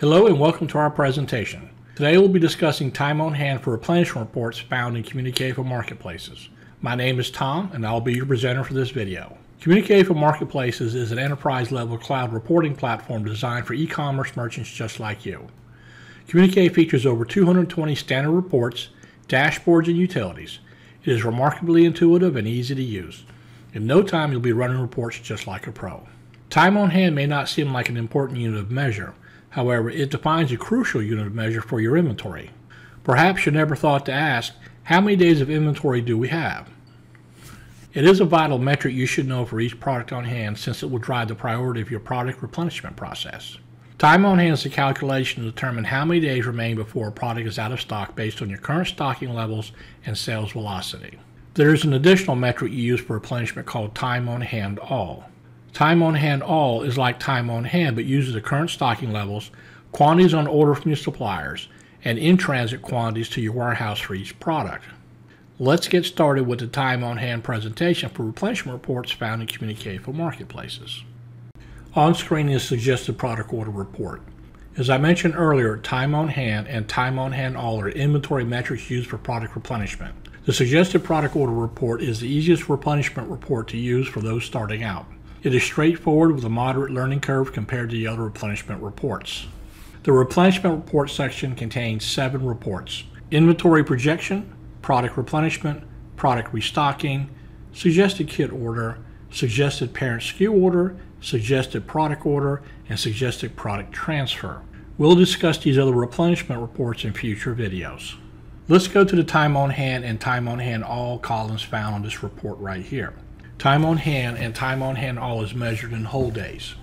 Hello and welcome to our presentation. Today we'll be discussing time on hand for replenishment reports found in Communicated for Marketplaces. My name is Tom and I'll be your presenter for this video. Communicated for Marketplaces is an enterprise-level cloud reporting platform designed for e-commerce merchants just like you. Communicated features over 220 standard reports, dashboards, and utilities. It is remarkably intuitive and easy to use. In no time you'll be running reports just like a pro. Time on hand may not seem like an important unit of measure. However, it defines a crucial unit of measure for your inventory. Perhaps you never thought to ask, how many days of inventory do we have? It is a vital metric you should know for each product on hand, since it will drive the priority of your product replenishment process. Time on hand is a calculation to determine how many days remain before a product is out of stock based on your current stocking levels and sales velocity. There is an additional metric you use for replenishment called time on hand all. Time on hand all is like time on hand but uses the current stocking levels, quantities on order from your suppliers, and in-transit quantities to your warehouse for each product. Let's get started with the time on hand presentation for replenishment reports found in Communicated for Marketplaces. On screen is suggested product order report. As I mentioned earlier, time on hand and time on hand all are inventory metrics used for product replenishment. The suggested product order report is the easiest replenishment report to use for those starting out. It is straightforward with a moderate learning curve compared to the other replenishment reports. The replenishment report section contains 7 reports: inventory projection, product replenishment, product restocking, suggested kit order, suggested parent SKU order, suggested product order, and suggested product transfer. We'll discuss these other replenishment reports in future videos. Let's go to the time on hand and time on hand all columns found on this report right here. Time on hand and time on hand all is measured in whole days.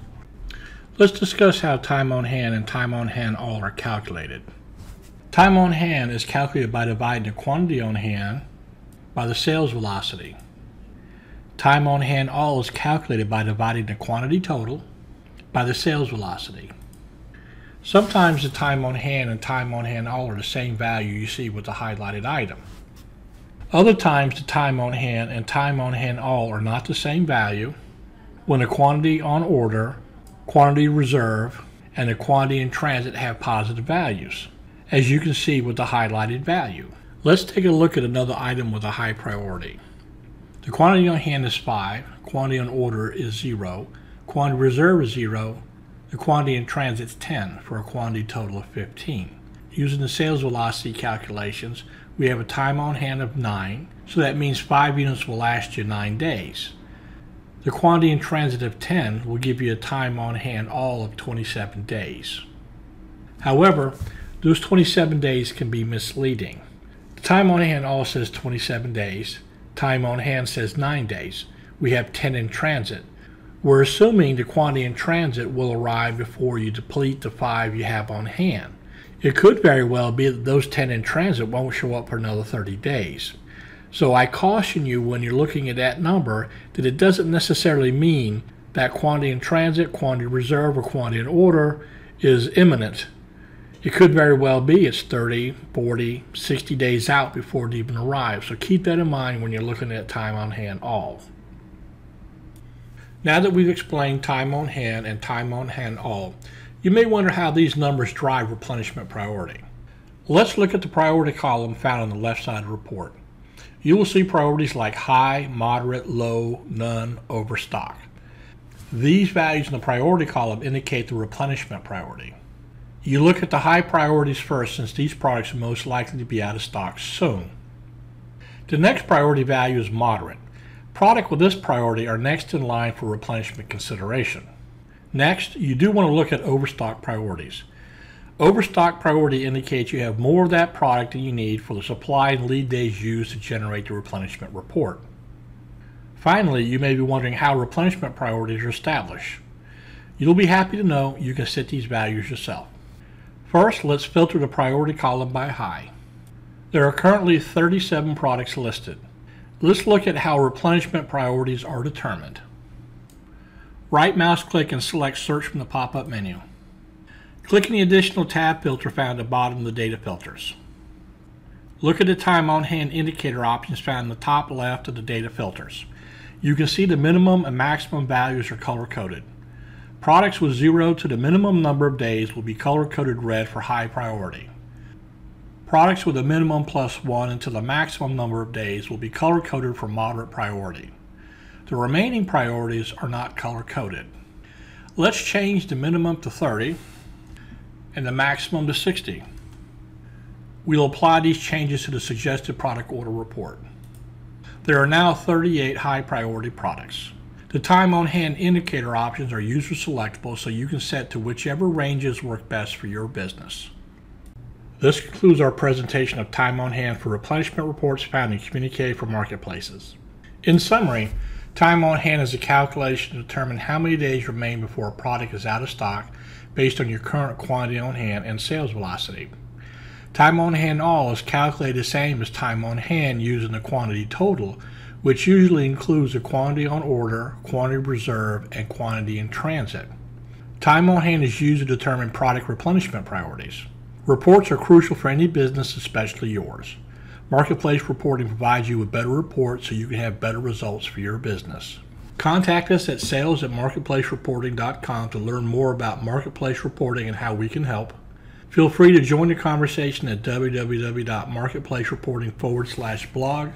Let's discuss how time on hand and time on hand all are calculated. Time on hand is calculated by dividing the quantity on hand by the sales velocity. Time on hand all is calculated by dividing the quantity total by the sales velocity. Sometimes the time on hand and time on hand all are the same value you see with the highlighted item. Other times the time on hand and time on hand all are not the same value when the quantity on order, quantity reserve, and the quantity in transit have positive values, as you can see with the highlighted value. Let's take a look at another item with a high priority. The quantity on hand is 5, quantity on order is 0, quantity reserve is 0, the quantity in transit is 10 for a quantity total of 15. Using the sales velocity calculations, we have a time on hand of 9, so that means 5 units will last you 9 days. The quantity in transit of 10 will give you a time on hand all of 27 days. However, those 27 days can be misleading. The time on hand all says 27 days, time on hand says 9 days. We have 10 in transit. We're assuming the quantity in transit will arrive before you deplete the 5 you have on hand. It could very well be that those 10 in transit won't show up for another 30 days. So I caution you when you're looking at that number that it doesn't necessarily mean that quantity in transit, quantity reserve, or quantity in order is imminent. It could very well be it's 30, 40, 60 days out before it even arrives. So keep that in mind when you're looking at time on hand all. Now that we've explained time on hand and time on hand all, you may wonder how these numbers drive replenishment priority. Let's look at the priority column found on the left side of the report. You will see priorities like high, moderate, low, none, overstock. These values in the priority column indicate the replenishment priority. You look at the high priorities first, since these products are most likely to be out of stock soon. The next priority value is moderate. Products with this priority are next in line for replenishment consideration. Next, you do want to look at overstock priorities. Overstock priority indicates you have more of that product than you need for the supply and lead days used to generate the replenishment report. Finally, you may be wondering how replenishment priorities are established. You'll be happy to know you can set these values yourself. First, let's filter the priority column by high. There are currently 37 products listed. Let's look at how replenishment priorities are determined. Right mouse click and select Search from the pop-up menu. Click in the additional tab filter found at the bottom of the data filters. Look at the time on hand indicator options found in the top left of the data filters. You can see the minimum and maximum values are color coded. Products with 0 to the minimum number of days will be color-coded red for high priority. Products with a minimum +1 until the maximum number of days will be color-coded for moderate priority. The remaining priorities are not color-coded. Let's change the minimum to 30 and the maximum to 60. We'll apply these changes to the suggested product order report. There are now 38 high priority products. The time on hand indicator options are user selectable, so you can set to whichever ranges work best for your business. This concludes our presentation of time on hand for replenishment reports found in Communique for Marketplaces. In summary, time on hand is a calculation to determine how many days remain before a product is out of stock based on your current quantity on hand and sales velocity. Time on hand all is calculated the same as time on hand using the quantity total, which usually includes the quantity on order, quantity reserve, and quantity in transit. Time on hand is used to determine product replenishment priorities. Reports are crucial for any business, especially yours. Marketplace reporting provides you with better reports so you can have better results for your business. Contact us at sales@marketplacereporting.com to learn more about marketplace reporting and how we can help. Feel free to join the conversation at www.marketplacereporting.com/blog.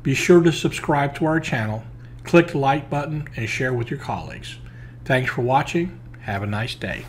Be sure to subscribe to our channel, click the like button, and share with your colleagues. Thanks for watching. Have a nice day.